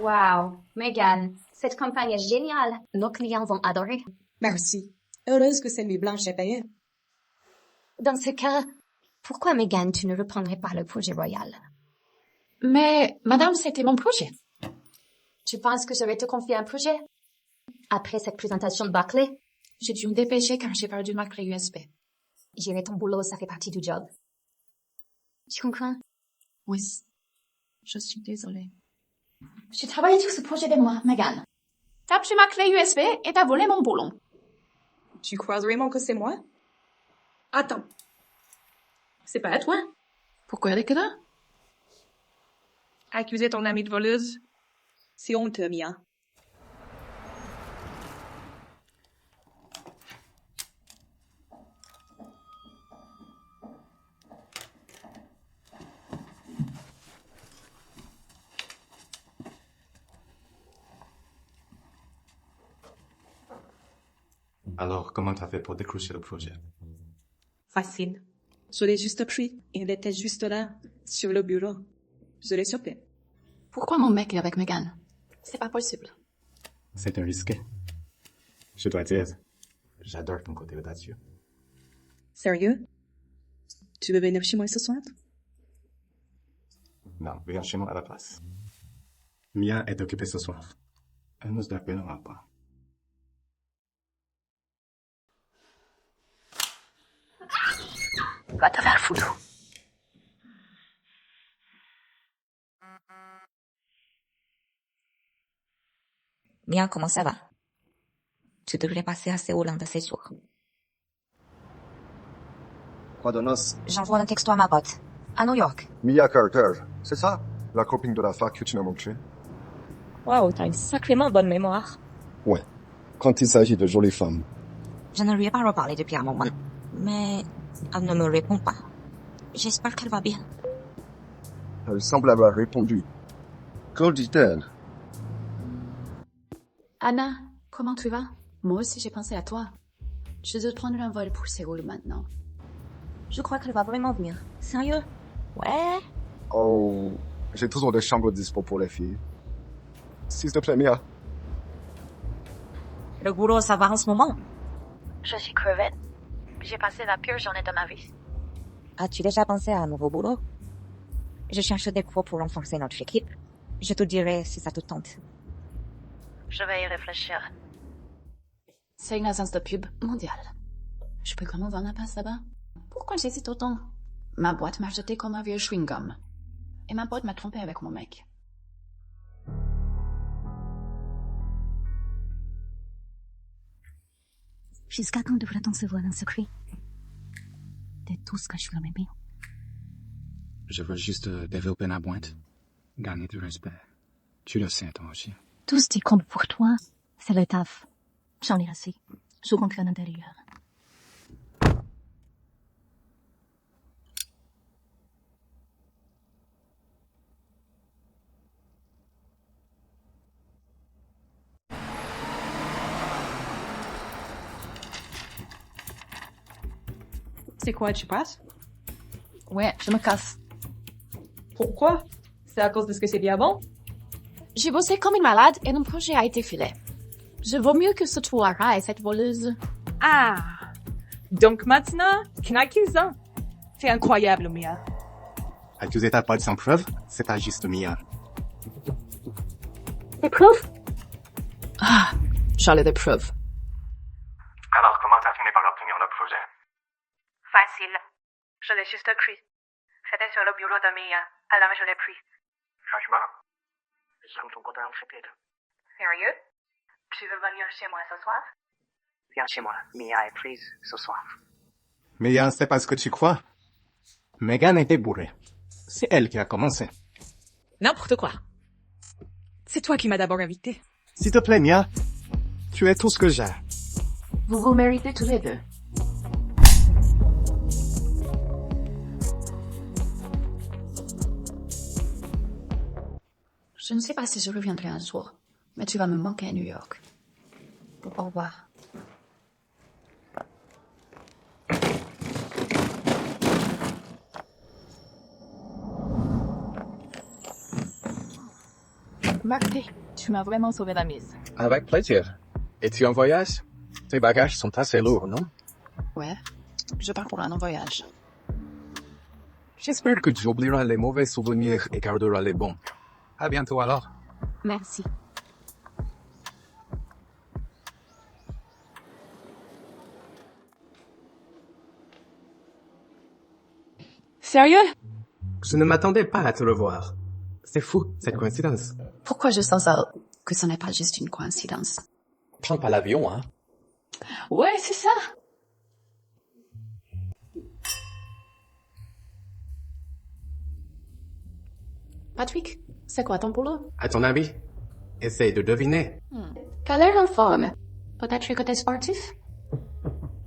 Wow, Megan, cette campagne est géniale. Nos clients vont adorer. Merci. Heureuse que c'est Nuit Blanche est payée. Dans ce cas, pourquoi, Megan, tu ne reprendrais pas le projet royal? Mais, madame, c'était mon projet. Tu penses que je vais te confier un projet? Après cette présentation de Barclay? J'ai dû me dépêcher quand j'ai perdu ma clé USB. Gérer ton boulot, ça fait partie du job. Tu comprends? Oui. Je suis désolée. J'ai travaillé sur ce projet des mois, Megan. T'as pris ma clé USB et t'as volé mon boulon. Tu crois vraiment que c'est moi? Attends. C'est pas à toi? Pourquoi elle est que là? Accuser ton amie de voleuse? C'est honteux, Mia. Alors, comment t'as fait pour décrocher le projet? Facile. Je l'ai juste pris. Il était juste là, sur le bureau. Je l'ai chopé. Pourquoi mon mec est avec Megan? C'est pas possible. C'est un risque. Je dois dire, j'adore ton côté audacieux. Sérieux? Tu veux venir chez moi ce soir? Non, viens chez moi à la place. Mia est occupée ce soir. Elle nous appellera pas. Va te faire foutre. Mia, comment ça va? Tu devrais passer à Séoul un de ces jours. Quoi de noces? J'envoie un texto à ma pote, à New York. Mia Carter, c'est ça? La copine de la fac que tu m'as montrée? Waouh, t'as une sacrément bonne mémoire. Ouais. Quand il s'agit de jolies femmes. Je ne lui ai pas reparlé depuis un moment, mais elle ne me répond pas. J'espère qu'elle va bien. Elle semble avoir répondu. Que dit-elle? Anna, comment tu vas? Moi aussi, j'ai pensé à toi. Je dois prendre un vol pour Séoul maintenant. Je crois qu'elle va vraiment venir. Sérieux? Ouais. Oh, j'ai toujours des chambres dispo pour les filles. S'il te plaît, Mia. Le boulot, ça va en ce moment? Je suis crevette. J'ai passé la pire journée de ma vie. As-tu déjà pensé à un nouveau boulot? Je cherche des cours pour renforcer notre équipe. Je te dirai si ça te tente. Je vais y réfléchir. C'est une agence de pub mondiale. Je peux comment vendre un passe là-bas? Pourquoi j'hésite autant? Ma boîte m'a jeté comme un vieux chewing-gum. Et ma pote m'a trompé avec mon mec. Jusqu'à quand devrait-on se voir en secret? De tout ce que je veux m'aimer. Je veux juste développer ma boîte. Gagner du respect. Tu le sais, toi aussi. Tout ce qui compte pour toi, c'est le taf. J'en ai assez. Je rentre à l'intérieur. C'est quoi, tu passes? Ouais, je me casse. Pourquoi? C'est à cause de ce que c'est dit avant? J'ai bossé comme une malade et mon projet a été filé. Je vaux mieux que ce tuera et cette voleuse. Ah! Donc maintenant, qu'en accusant? C'est incroyable, Mia. Accuser ta pote sans preuve, c'est pas juste Mia. Des preuves? Ah, j'en ai des preuves. Alors, comment t'as fini par obtenir le projet? Facile. Je l'ai juste pris. C'était sur le bureau de Mia, alors je l'ai pris. Franchement, j'aime ton côté intrépide. Sérieux? Tu veux venir chez moi ce soir? Viens chez moi. Mia est prise ce soir. Mia, c'est pas ce que tu crois. Megan était bourrée. C'est elle qui a commencé. N'importe quoi. C'est toi qui m'as d'abord invité. S'il te plaît, Mia, tu es tout ce que j'ai. Vous vous méritez tous les deux. Je ne sais pas si je reviendrai un jour, mais tu vas me manquer à New York. Au revoir. Marqué, tu m'as vraiment sauvé la mise. Avec plaisir. Es-tu en voyage? Tes bagages sont assez lourds, non? Ouais, je pars pour un long voyage. J'espère que tu oublieras les mauvais souvenirs et garderas les bons. À bientôt alors. Merci. Sérieux? Je ne m'attendais pas à te revoir. C'est fou, cette coïncidence. Pourquoi je sens ça? Que ce n'est pas juste une coïncidence. Prends pas l'avion, hein? Ouais, c'est ça. Patrick, c'est quoi ton boulot? À ton avis? Essaye de deviner. T'as l'air en forme. Peut-être que t'es sportif?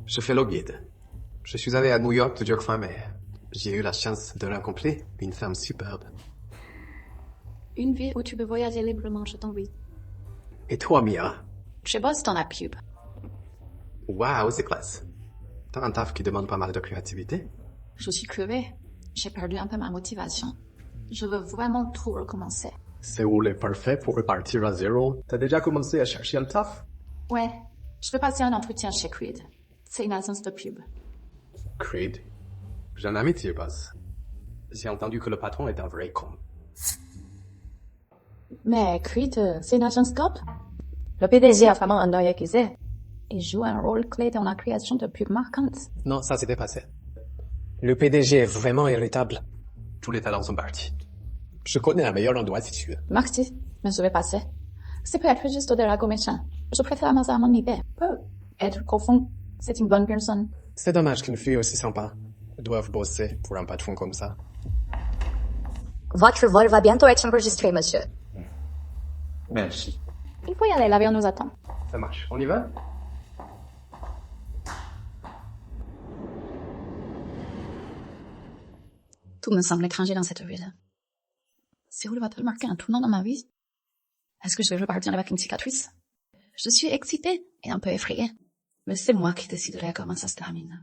Je fais le guide. Je suis allé à New York plusieurs fois, mais j'ai eu la chance de rencontrer une femme superbe. Une vie où tu peux voyager librement, je t'envie. Et toi, Mia? Je bosse dans la pub. Waouh, c'est classe. T'as un taf qui demande pas mal de créativité? Je suis crevée. J'ai perdu un peu ma motivation. Je veux vraiment tout recommencer. C'est où le parfait pour repartir à zéro? T'as déjà commencé à chercher un taf? Ouais, je veux passer un entretien chez Creed. C'est une agence de pub. Creed? J'ai un ami qui y passe. J'ai entendu que le patron est un vrai con. Mais Creed, c'est une agence cop. Le PDG a vraiment un œil aiguisé. Il joue un rôle clé dans la création de pubs marquantes. Non, ça s'est dépassé. Le PDG est vraiment irritable. Tous les talents sont partis. Je connais un meilleur endroit si tu veux. Merci, mais je vais passer. C'est peut-être juste des ragots méchants. Je préfère Amasa à mon idée. Peut être qu'au fond, c'est une bonne personne. C'est dommage qu'une fille aussi sympa doive bosser pour un patron comme ça. Votre vol va bientôt être enregistré, monsieur. Merci. Il faut y aller, l'avion nous attend. Ça marche. On y va? Tout me semble étranger dans cette ville. Séoul va-t-elle marquer un tournant dans ma vie? Est-ce que je vais repartir avec une cicatrice? Je suis excitée et un peu effrayée. Mais c'est moi qui déciderai comment ça se termine.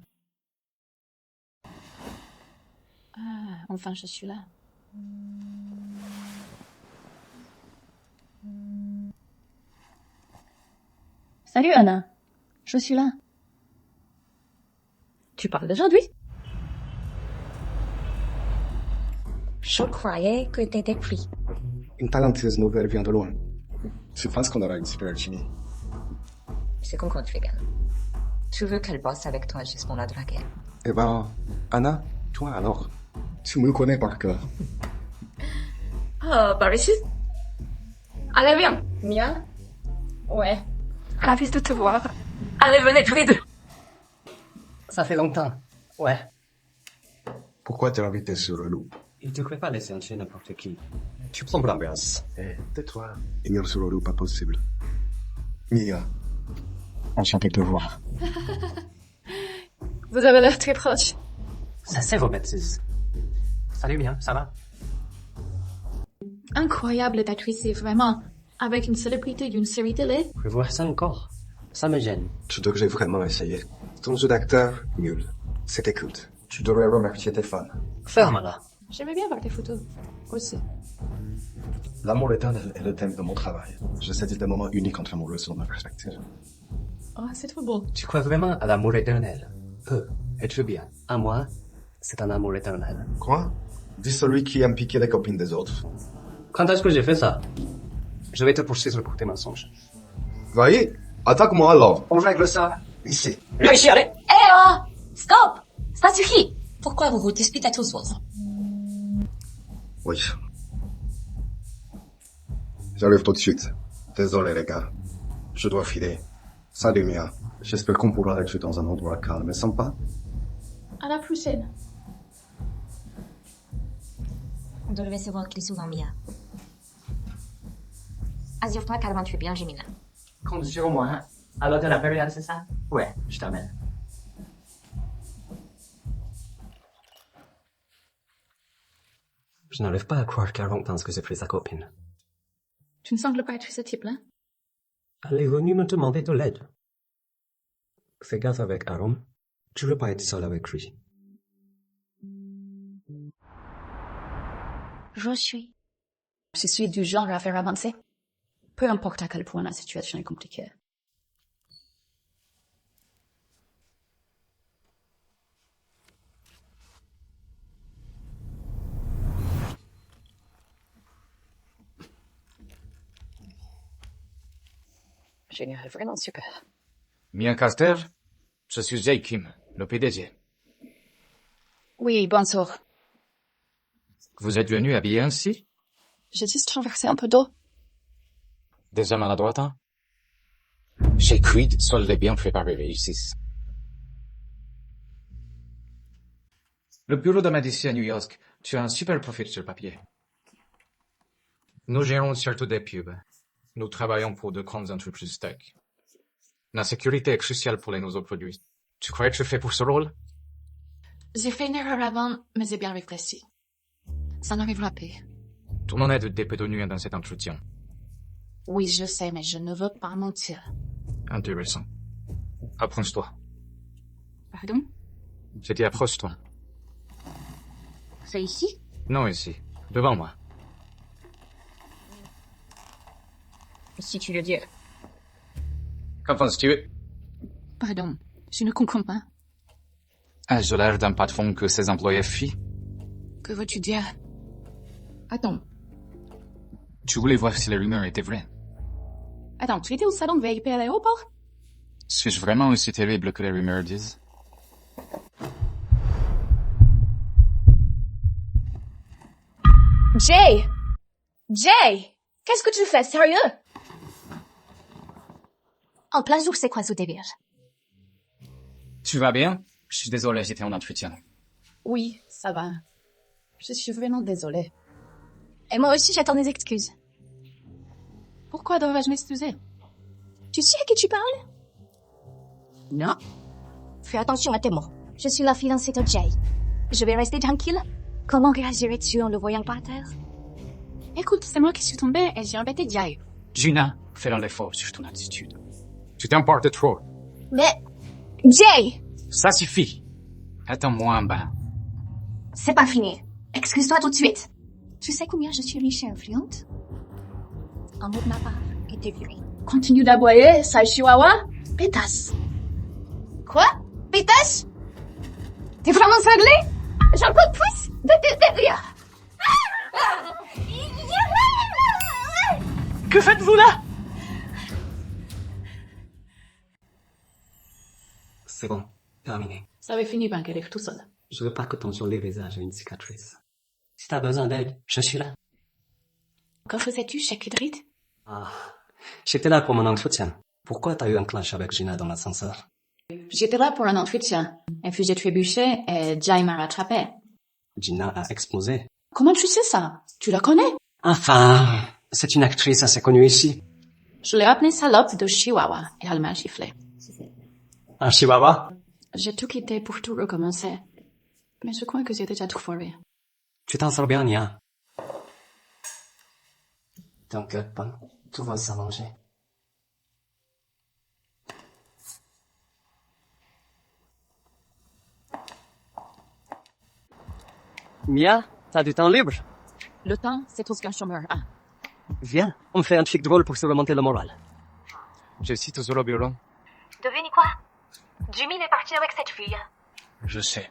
Ah, enfin je suis là. Salut Anna. Je suis là. Tu parles d'aujourd'hui? Je croyais que t'étais pris. Une talentueuse nouvelle vient de loin. Je pense qu'on aura une super chimie. Je comprends très bien. Tu veux qu'elle bosse avec toi juste pour la draguer. Eh ben, Anna, toi alors? Tu me connais par cœur. Par ici? Allez, viens. Mia? Ouais. Ravie de te voir. Allez, venez tous les deux. Ça fait longtemps. Ouais. Pourquoi t'es invité sur le loup? Il ne devrait pas laisser entrer n'importe qui. Tu plombes l'ambiance. Eh, tais-toi. Venir sur le loup, pas possible. Mia, enchanté de te voir. Vous avez l'air très proche. Ça c'est vos bêtises. Salut bien, ça va? Incroyable d'être ici, vraiment. Avec une célébrité d'une série télé. Je veux voir ça encore. Ça me gêne. Tu devrais vraiment essayer. Ton jeu d'acteur, nul. C'était culte. Tu devrais remercier tes fans. Ferme-la. J'aimerais bien voir tes photos. Aussi. L'amour éternel est le thème de mon travail. Je saisis des moments uniques entre amoureux selon ma perspective. Oh, c'est trop beau. Tu crois vraiment à l'amour éternel? Être bien. À moi, c'est un amour éternel. Quoi? Dis celui qui aime piquer les copines des autres. Quand est-ce que j'ai fait ça? Je vais te poursuivre pour tes mensonges. Voyez, attaque-moi alors. On règle ça. Ici. Réussis, allez! Eh oh! Stop! Ça suffit! Pourquoi vous vous disputez tous autres? Oui. J'arrive tout de suite. Désolé les gars. Je dois filer. Salut Mia. J'espère qu'on pourra être dans un endroit calme et sympa. À la prochaine. On devrait se voir plus souvent, Mia. Assure-toi qu'Armand tu es bien, Jemina. Compte sur moi, hein? À l'hôtel Impérial, c'est ça? Ouais, je t'amène. Je n'arrive pas à croire qu'Aaron pense que j'ai pris sa copine. Tu ne sembles pas être ce type-là. Elle est venue me demander de l'aide. Fais gaffe avec Aaron. Tu veux pas être seul avec lui. Je suis du genre à faire avancer. Peu importe à quel point la situation est compliquée. Génial, vraiment super. Mia Carter, je suis Jay Kim, le PDG. Oui, bonsoir. Vous êtes venu habillé ainsi? J'ai juste traversé un peu d'eau. Déjà maladroite, hein? Chez Creed, seuls les bienfaits par réussissent. Le bureau de médecine à New York, tu as un super profil sur le papier. Nous gérons surtout des pubs. Nous travaillons pour de grandes entreprises tech. La sécurité est cruciale pour les nouveaux produits. Tu crois que tu fais pour ce rôle? J'ai fait une erreur avant, mais j'ai bien réfléchi. Ça n'arrivera pas. Tout le monde est dépétonné dans cet entretien. Oui, je sais, mais je ne veux pas mentir. Intéressant. Approche-toi. Pardon? Je dis approche-toi. C'est ici? Non, ici. Devant moi. Si tu le dis. Qu'en penses-tu? Pardon, je ne comprends pas. Ai-je l'air d'un patron que ses employés fuient? Que veux-tu dire? Attends. Tu voulais voir si les rumeurs étaient vraies. Attends, tu étais au salon de VIP à l'aéroport? Suis-je vraiment aussi terrible que les rumeurs disent? Jay! Jay! Qu'est-ce que tu fais, sérieux? En plein jour, c'est quoi ce délire? Tu vas bien? Je suis désolé, j'étais en entretien. Oui, ça va. Je suis vraiment désolée. Et moi aussi, j'attends des excuses. Pourquoi devrais-je m'excuser? Tu sais à qui tu parles? Non. Fais attention à tes mots. Je suis la fiancée de Jay. Je vais rester tranquille. Comment réagirais-tu en le voyant par terre? Écoute, c'est moi qui suis tombée et j'ai embêté Jay. Gina, fais un effort sur ton attitude. Tu t'emportes trop. Mais... Jay! Ça suffit. Attends-moi en bas. C'est pas fini. Excuse-toi tout de suite. Tu sais combien je suis riche et influente? Un mot de ma part et t'es viré. Continue d'aboyer, sale chihuahua. Pétasse. Quoi? Pétasse? T'es vraiment cinglé? J'en peux plus de tes derrière. Que faites-vous là? C'est bon, terminé. Ça avait fini par guérir tout seul. Je veux pas que ton joli visage ait une cicatrice. Si t'as besoin d'aide, je suis là. Que faisais-tu chez Kidrit? Ah, j'étais là pour mon entretien. Pourquoi t'as eu un clash avec Gina dans l'ascenseur? J'étais là pour un entretien. Et puis j'ai trébuché et Jay m'a rattrapé. Gina a explosé. Comment tu sais ça? Tu la connais? Enfin, c'est une actrice assez connue ici. Je l'ai appelée salope de Chihuahua et elle m'a giflé. Un chihuahua? J'ai tout quitté pour tout recommencer. Mais je crois que j'ai déjà tout foiré. Tu t'en sors bien, Nia. T'inquiète pas, tout va s'arranger. Mia, t'as du temps libre? Le temps, c'est tout ce qu'un chômeur a. Viens, on fait un truc drôle pour se remonter le moral. Je suis toujours au bureau. Devinez quoi? Jimmy est parti avec cette fille. Je sais.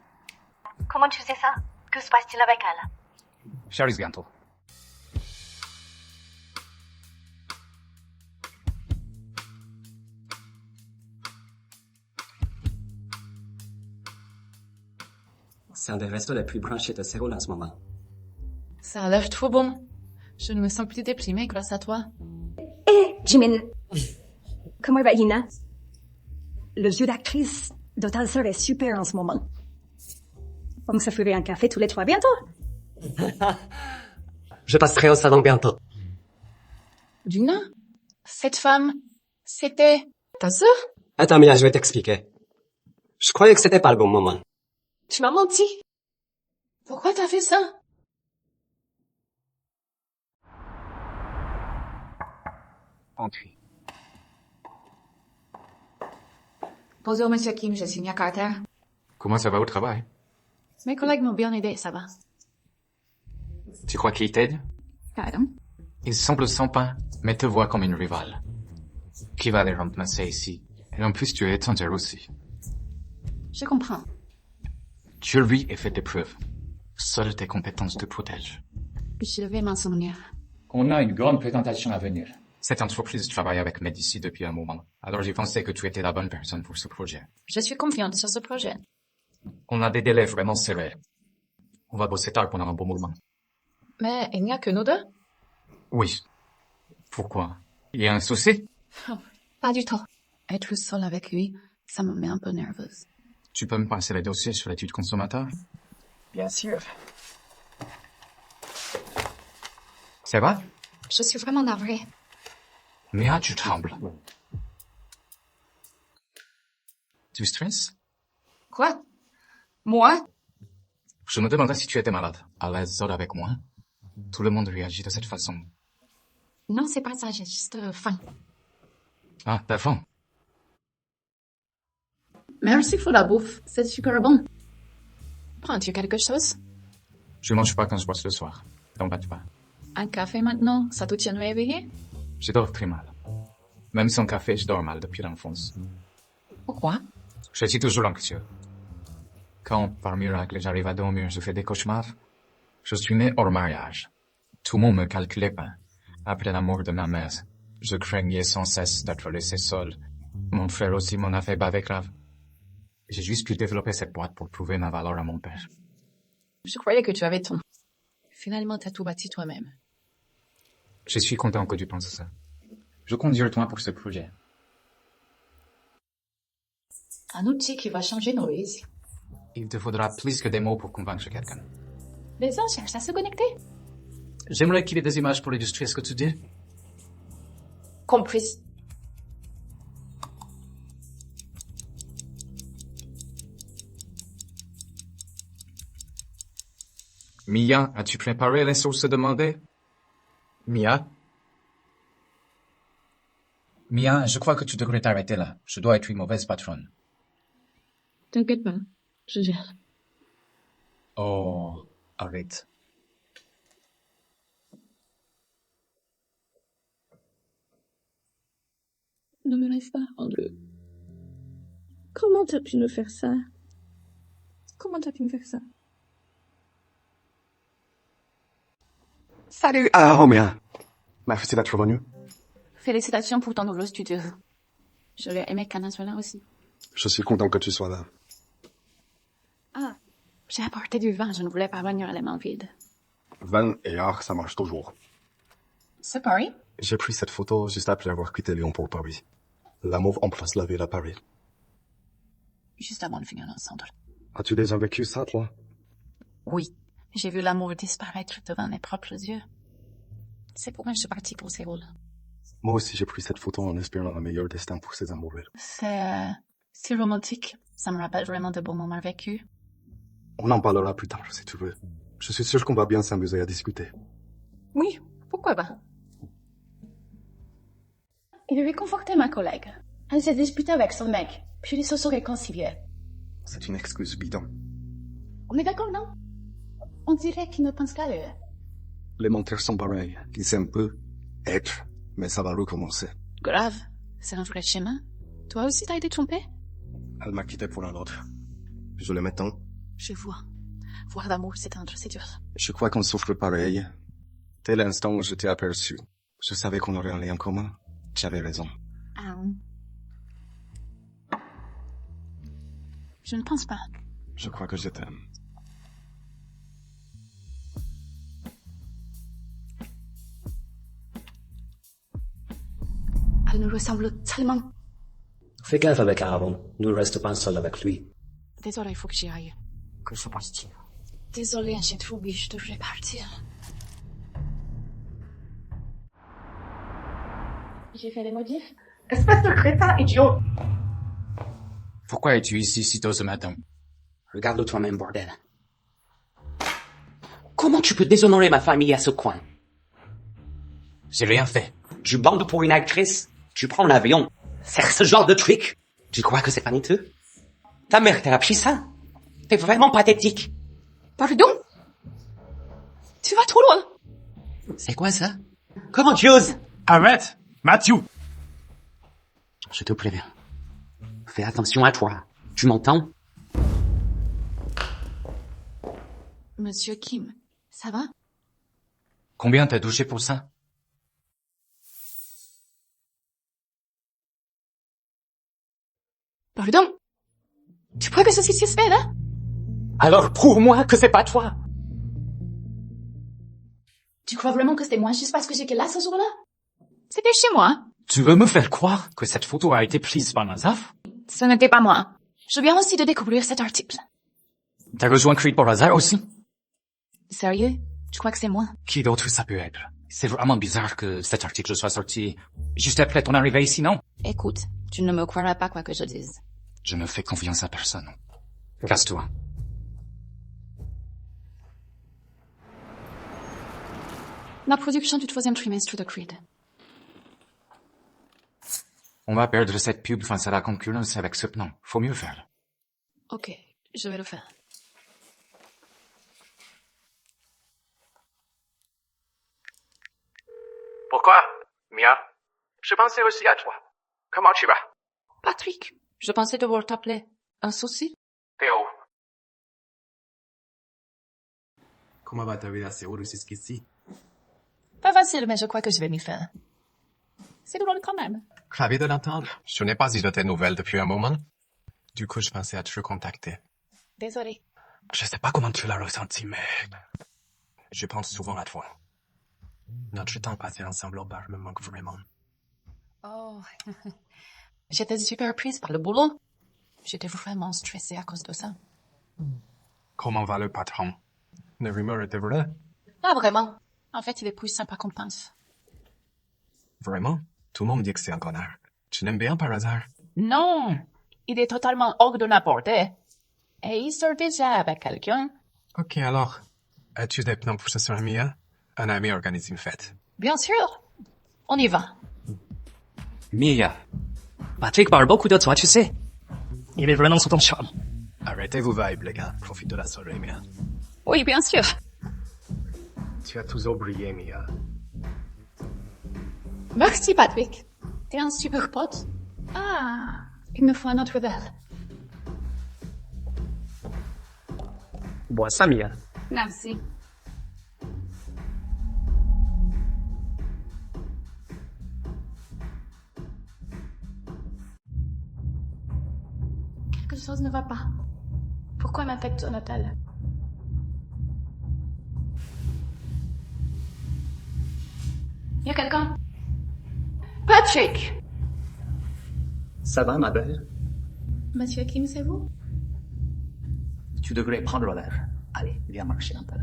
Comment tu sais ça? Que se passe-t-il avec elle? Charles Gantel. C'est un des restos les plus branchés de Séoul en ce moment. Ça a l'air trop bon. Je ne me sens plus déprimée grâce à toi. Jimin. Comment va Ina? Le jeu d'actrice de ta sœur est super en ce moment. On se ferait un café tous les trois bientôt. Je passerai au salon bientôt. Gina? Cette femme, c'était ta sœur? Attends, Mia, je vais t'expliquer. Je croyais que c'était pas le bon moment. Tu m'as menti. Pourquoi t'as fait ça? Entrée. Bonjour, Monsieur Kim, je suis Mia Carter. Comment ça va au travail? Mes collègues m'ont bien aidé, ça va. Tu crois qu'ils t'aident? Pardon? Ils semblent sympas, mais te voient comme une rivale. Qui va les remplacer ici? Et en plus, tu es étrangère aussi. Je comprends. Tu lui et fais des preuves. Seules tes compétences te protègent. Je vais m'en souvenir. On a une grande présentation à venir. Cette entreprise travaille avec Medici depuis un moment. Alors j'ai pensé que tu étais la bonne personne pour ce projet. Je suis confiante sur ce projet. On a des délais vraiment serrés. On va bosser tard pendant un bon moment. Mais il n'y a que nous deux? Oui. Pourquoi? Il y a un souci? Pas du tout. Être seule avec lui, ça me met un peu nerveuse. Tu peux me passer les dossiers sur l'étude consommateur? Bien sûr. C'est vrai? Je suis vraiment navrée. Mia, tu trembles. Tu stresses? Quoi? Moi? Je me demandais si tu étais malade. À l'aise seule avec moi. Tout le monde réagit de cette façon. Non, c'est pas ça, j'ai juste faim. Ah, t'as faim? Merci pour la bouffe, c'est super bon. Prends-tu quelque chose? Je mange pas quand je bosse le soir. T'embête pas. Un café maintenant, ça te tient réveillé? Je dors très mal. Même sans café, je dors mal depuis l'enfance. Pourquoi? Je suis toujours anxieux. Quand, par miracle, j'arrive à dormir, je fais des cauchemars. Je suis né hors mariage. Tout le monde me calculait pas. Après la mort de ma mère, je craignais sans cesse d'être laissé seul. Mon frère aussi m'en a fait baver grave. J'ai juste pu développer cette boîte pour prouver ma valeur à mon père. Je croyais que tu avais ton. Finalement, t'as tout bâti toi-même. Je suis content que tu penses ça. Je compte sur toi pour ce projet. Un outil qui va changer nos vies. Il te faudra plus que des mots pour convaincre quelqu'un. Les gens cherchent à se connecter. J'aimerais qu'il y ait des images pour illustrer ce que tu dis. Compris. Mia, as-tu préparé les sources demandées? Mia? Mia, je crois que tu devrais t'arrêter là. Je dois être une mauvaise patronne. T'inquiète pas, je gère. Oh, arrête. Ne me laisse pas, Andrew. Comment t'as pu me faire ça? Comment t'as pu me faire ça? Salut! Ah, Roméa. Merci d'être venu. Félicitations pour ton nouveau studio. Je l'ai aimé qu'Anna soit là aussi. Je suis content que tu sois là. Ah, j'ai apporté du vin, je ne voulais pas venir les mains vides. Vin et art, ça marche toujours. C'est Paris? J'ai pris cette photo juste après avoir quitté Lyon pour Paris. La mauve emplace la ville à Paris. Juste avant de finir ensemble. As-tu déjà vécu ça, toi? Oui, j'ai vu l'amour disparaître devant mes propres yeux. C'est pourquoi je suis partie pour Séoul. Moi aussi, j'ai pris cette photo en espérant un meilleur destin pour ces amoureux. C'est romantique. Ça me rappelle vraiment de bons moments vécus. On en parlera plus tard, si tu veux. Je suis sûr qu'on va bien s'amuser à discuter. Oui, pourquoi pas. Il avait conforté ma collègue. Elle s'est disputée avec son mec, puis ils se sont réconciliés. C'est une excuse bidon. On est d'accord, non? On dirait qu'ils ne pensent qu'à eux. Les menteurs sont pareils. Ils s'aiment peu être, mais ça va recommencer. Grave, c'est un vrai schéma. Toi aussi t'as été trompé? Elle m'a quitté pour un autre. Je le m'attends. Je vois. Voir l'amour s'éteindre, c'est dur. Je crois qu'on souffre pareil. Dès l'instant où je t'ai aperçu, je savais qu'on aurait un lien commun. J'avais raison. Je ne pense pas. Je crois que je t'aime. Elle nous ressemble tellement. Fais gaffe avec Aaron. Ne reste pas seul avec lui. Désolée, il faut que j'y aille. Que se passe-t-il? Désolée, j'ai trop oublié, je devrais partir. J'ai fait les modifs. Espèce de crétin idiot! Pourquoi es-tu ici si tôt ce matin? Regarde-le toi-même, bordel. Comment tu peux déshonorer ma famille à ce coin? J'ai rien fait. Tu bandes pour une actrice? Tu prends l'avion? Faire ce genre de truc? Tu crois que c'est vaniteux? Ta mère t'a appris ça? T'es vraiment pathétique. Pardon? Tu vas trop loin. C'est quoi ça? Comment tu oses? Arrête, Matthew! Je te préviens. Fais attention à toi. Tu m'entends? Monsieur Kim, ça va? Combien t'as touché pour ça? Pardon? Tu crois que ceci se fait, là? Alors prouve-moi que c'est pas toi! Tu crois vraiment que c'était moi juste parce que j'étais là ce jour-là? C'était chez moi. Tu veux me faire croire que cette photo a été prise par hasard? Ce n'était pas moi. Je viens aussi de découvrir cet article. T'as rejoint Creed par hasard aussi? Sérieux? Tu crois que c'est moi? Qui d'autre ça peut être? C'est vraiment bizarre que cet article soit sorti juste après ton arrivée ici, non? Écoute, tu ne me croiras pas quoi que je dise. Je ne fais confiance à personne. Casse-toi. La production du 3e trimestre de Creed. On va perdre cette pub face à la concurrence avec ce plan. Faut mieux faire. Ok, je vais le faire. Pourquoi, Mia? Je pensais aussi à toi. Comment tu vas? Patrick, je pensais devoir t'appeler. Un souci? Théo. Comment va ta vie à Séoul jusqu'ici? Pas facile, mais je crois que je vais m'y faire. C'est drôle quand même. Ravi de l'entendre. Je n'ai pas eu de tes nouvelles depuis un moment. Du coup, je pensais à te recontacter. Désolée. Je sais pas comment tu l'as ressenti, mais je pense souvent à toi. Notre temps passé ensemble au bar me manque vraiment. Oh. J'étais super prise par le boulot. J'étais vraiment stressée à cause de ça. Comment va le patron? Les rumeurs étaient vraies? Pas vraiment. En fait, il est plus sympa qu'on pense. Vraiment? Tout le monde dit que c'est un connard. Tu l'aimes bien par hasard? Non! Il est totalement hors de la portée. Et il sort déjà avec quelqu'un. Ok, alors. As-tu des plans pour ce soir, Mia? Un ami organise une fête. Bien sûr. On y va. Mia. Patrick parle beaucoup de toi, tu sais. Il est vraiment sous ton charme. Arrêtez vos vibes, les gars. Profite de la soirée, Mia. Oui, bien sûr. Tu as toujours brillé, Mia. Merci, Patrick. T'es un super pote. Ah, il me faut un autre verre. Bois ça, Mia. Merci. Quelque chose ne va pas. Pourquoi m'affectionne-t-elle? Y a quelqu'un? Patrick! Ça va, ma belle? Monsieur Kim, c'est vous? Tu devrais prendre l'air. Allez, viens marcher un peu.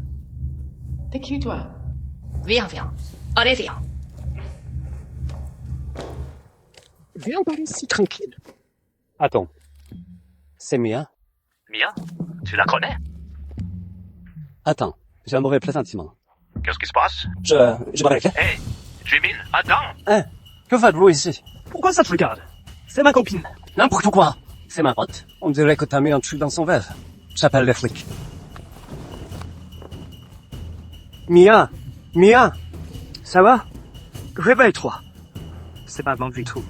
T'es qui, toi? Viens, viens. Allez, viens. Viens par ici tranquille. Attends. C'est Mia? Mia? Tu la connais? Attends, j'ai un mauvais pressentiment. Qu'est-ce qui se passe? Je m'arrête. Hé, Jimin, attends! Hein? Que faites-vous ici? Pourquoi ça te regarde? C'est ma copine. N'importe quoi. C'est ma pote. On dirait que t'as mis un truc dans son verre. J'appelle les flics. Mia! Mia! Ça va? Réveille-toi. C'est pas bon du tout.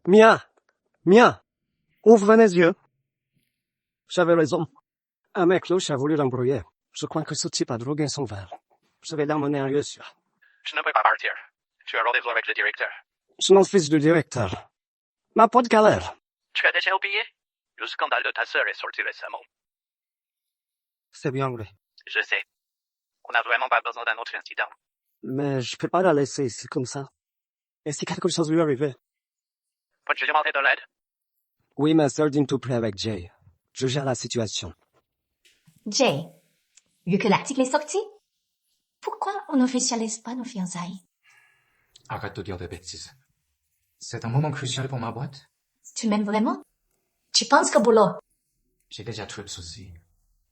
Mia! Mia! Ouvre les yeux. J'avais raison. Un mec louche a voulu l'embrouiller. Je crois que ce type a drogué son verre. Je vais l'emmener un lieu sûr. Je ne peux pas partir. Tu as rendez-vous avec le directeur. Je m'en fiche du directeur. Ma pote galère. Tu as déjà oublié? Le scandale de ta sœur est sorti récemment. C'est bien vrai. Je sais. On n'a vraiment pas besoin d'un autre incident. Mais je peux pas la laisser ici comme ça. Et si quelque chose lui arrivait? Peux-tu demander de l'aide? Oui, mais seul d'une tout près avec Jay. Je gère la situation. Jay, vu que l'article est sorti, pourquoi on n'officialise pas nos fiançailles? Arrête de dire des bêtises. C'est un moment crucial pour ma boîte. Tu m'aimes vraiment? Tu penses qu'au boulot? J'ai déjà trop de soucis.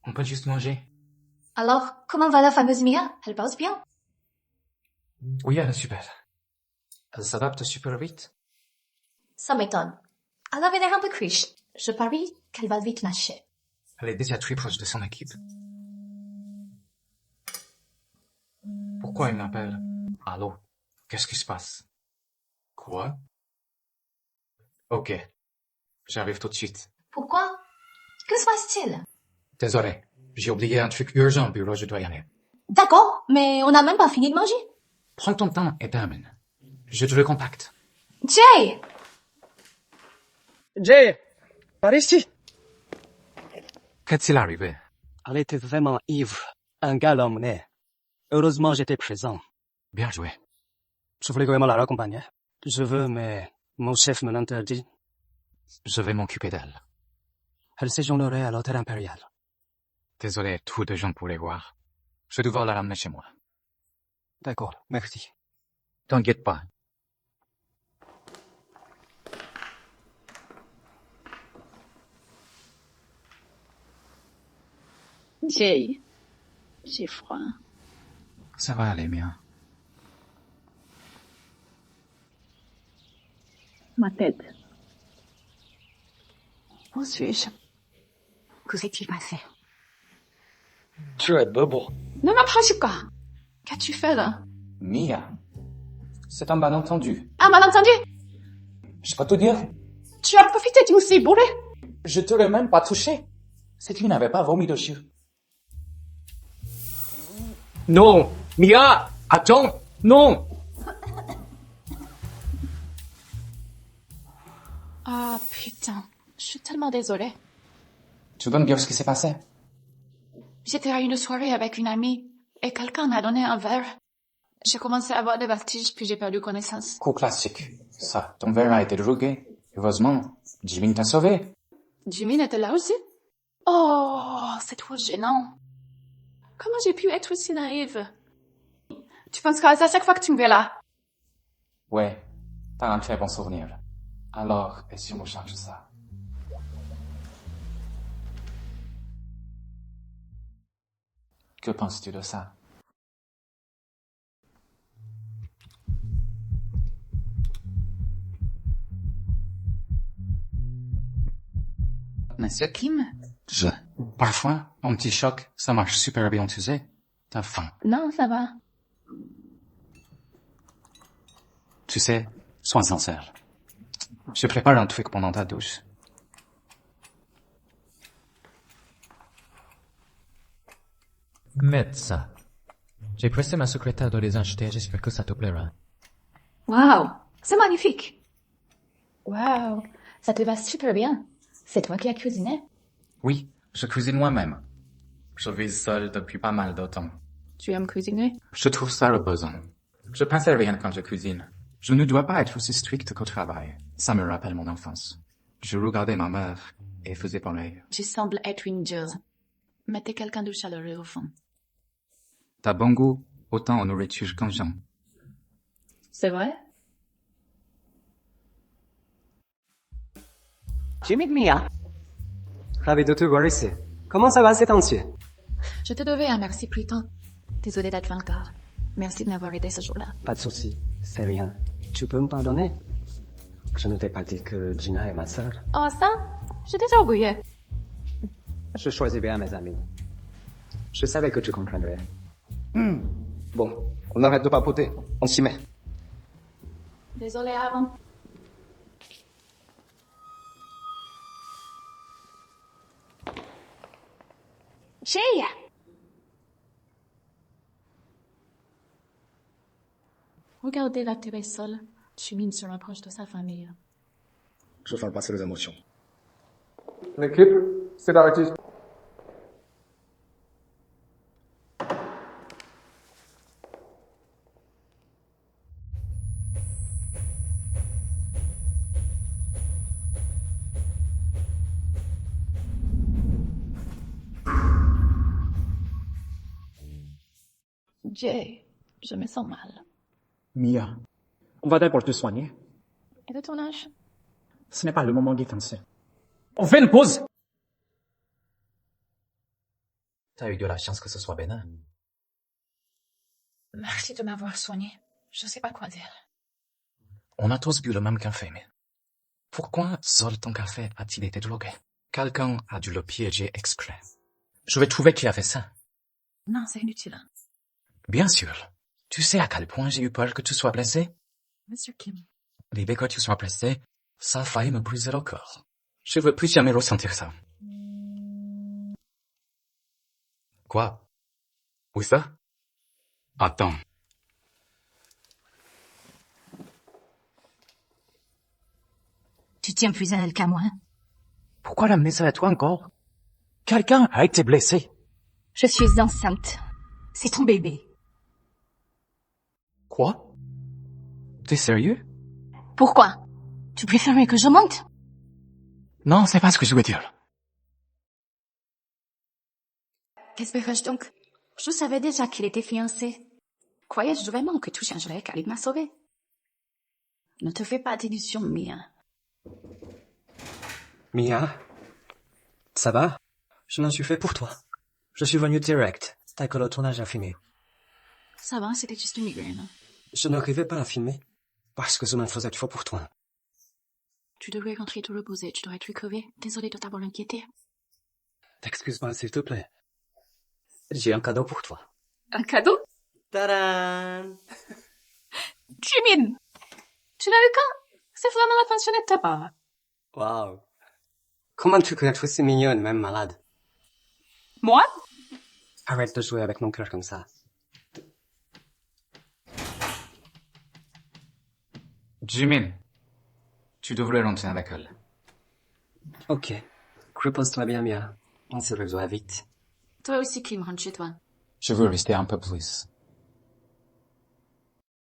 On peut juste manger. Alors, comment va la fameuse Mia? Elle bosse bien? Oui, elle est super. Elle s'adapte super vite. Ça m'étonne. Elle avait l'air un peu cruche. Je parie qu'elle va vite lâcher. Elle est déjà très proche de son équipe. Pourquoi il m'appelle? Allô? Qu'est-ce qui se passe? Quoi? Ok. J'arrive tout de suite. Pourquoi? Que se passe-t-il? Désolé. J'ai oublié un truc urgent au bureau, je dois y aller. D'accord, mais on n'a même pas fini de manger. Prends ton temps et termine. Je te recontacte. Jay! Jay, par ici. Qu'est-il arrivé? Elle était vraiment ivre. Un gars l'a emmené. Heureusement, j'étais présent. Bien joué. Je voulais vraiment la raccompagner. Je veux, mais mon chef me l'interdit. Je vais m'occuper d'elle. Elle séjournerait à l'hôtel impérial. Désolé, trop de gens pour les voir. Je dois la ramener chez moi. D'accord, merci. T'inquiète pas. Jay, j'ai froid. Ça va aller, Mia. Ma tête. Où suis-je? Que s'est-il passé? Tu es bobo. Ne m'approche pas. Qu'as-tu fait là? Mia. C'est un malentendu. Un malentendu? Je peux te dire? Tu as profité du aussi bourré? Je te l'ai même pas touché. Si tu n'avais pas vomi dessus. Non! Mia! Attends! Non! Ah putain, je suis tellement désolée. Tu veux me dire ce qui s'est passé? J'étais à une soirée avec une amie et quelqu'un m'a donné un verre. J'ai commencé à avoir des vertiges puis j'ai perdu connaissance. Coup classique. Ça, ton verre a été drogué. Heureusement, Jimmy t'a sauvé. Jimmy était là aussi? Oh, c'est trop gênant. Comment j'ai pu être aussi naïve? Tu penseras à ça chaque fois que tu me verras. Ouais, t'as un très bon souvenir. Alors, et si on change ça? Que penses-tu de ça? Monsieur Kim? Parfois, un petit choc, ça marche super bien, tu sais. T'as faim. Non, ça va. Tu sais, sois sincère. Je prépare un truc pendant ta douche. Mets ça. J'ai pressé ma secrétaire de les acheter, j'espère que ça te plaira. Wow, c'est magnifique. Wow, ça te va super bien. C'est toi qui as cuisiné? Oui, je cuisine moi-même. Je vis seul depuis pas mal de temps. Tu aimes cuisiner? Je trouve ça reposant. Je pense à rien quand je cuisine. Je ne dois pas être aussi strict qu'au travail. Ça me rappelle mon enfance. Je regardais ma mère et faisais pareil. Tu sembles être une dieuse. Mais t'es quelqu'un de chaleureux au fond. T'as bon goût, autant en nourriture qu'en gens. C'est vrai? Jimmy et Mia. Ravi de te voir ici. Comment ça va cet entier? Je te devais un merci plus tôt. Désolée d'être encore. Merci de m'avoir aidé ce jour-là. Pas de souci, c'est rien. Tu peux me pardonner? Je ne t'ai pas dit que Gina est ma sœur. Oh ça? J'ai déjà oublié. Je choisis bien mes amis. Je savais que tu comprendrais. Bon, on arrête de papoter. On s'y met. Désolée avant. Jay! Regardez la télé seule. Tu mines sur un proche de sa famille. Je vais faire passer les émotions. L'équipe, c'est l'artiste. Jay, je me sens mal. Mia, on va d'abord te soigner. Et de ton âge? Ce n'est pas le moment défensif. On fait une pause! T'as eu de la chance que ce soit bénin. Merci de m'avoir soigné. Je sais pas quoi dire. On a tous bu le même café, mais pourquoi seul ton café a-t-il été drogué? Quelqu'un a dû le piéger exprès. Je vais trouver qui a fait ça. Non, c'est inutile. Bien sûr. Tu sais à quel point j'ai eu peur que tu sois blessé? Monsieur Kim. L'idée que tu sois blessé, ça a failli me briser le corps. Je veux plus jamais ressentir ça. Quoi? Où ça? Attends. Tu tiens plus à elle qu'à moi. Pourquoi l'amener ça à toi encore? Quelqu'un a été blessé. Je suis enceinte. C'est ton bébé. Quoi? T'es sérieux? Pourquoi? Tu préférais que je monte? Non, c'est pas ce que je veux dire. Qu'espérais-je donc? Je savais déjà qu'il était fiancé. Croyais-je vraiment que tout changerait car il m'a sauvé? Ne te fais pas d'illusions, Mia. Mia, ça va? Je m'en suis fait pour toi. Je suis venu direct, dès que le tournage a fini. Ça va, c'était juste une migraine. Je n'arrivais pas à filmer, parce que je m'en faisais trop pour toi. Tu devrais rentrer te reposer, tu devrais te crever. Désolé de t'avoir inquiété. Excuse-moi, s'il te plaît. J'ai un cadeau pour toi. Un cadeau? Tadam! Jimin! Tu l'as eu quand? C'est vraiment attentionné de ta part. Wow. Comment tu peux être aussi mignonne, même malade? Moi? Arrête de jouer avec mon cœur comme ça. Jimin, tu devrais rentrer à l'école. Ok. Repose-toi bien, Mia. On se revoit vite. Toi aussi, Kim, rentre chez toi. Je veux rester un peu plus.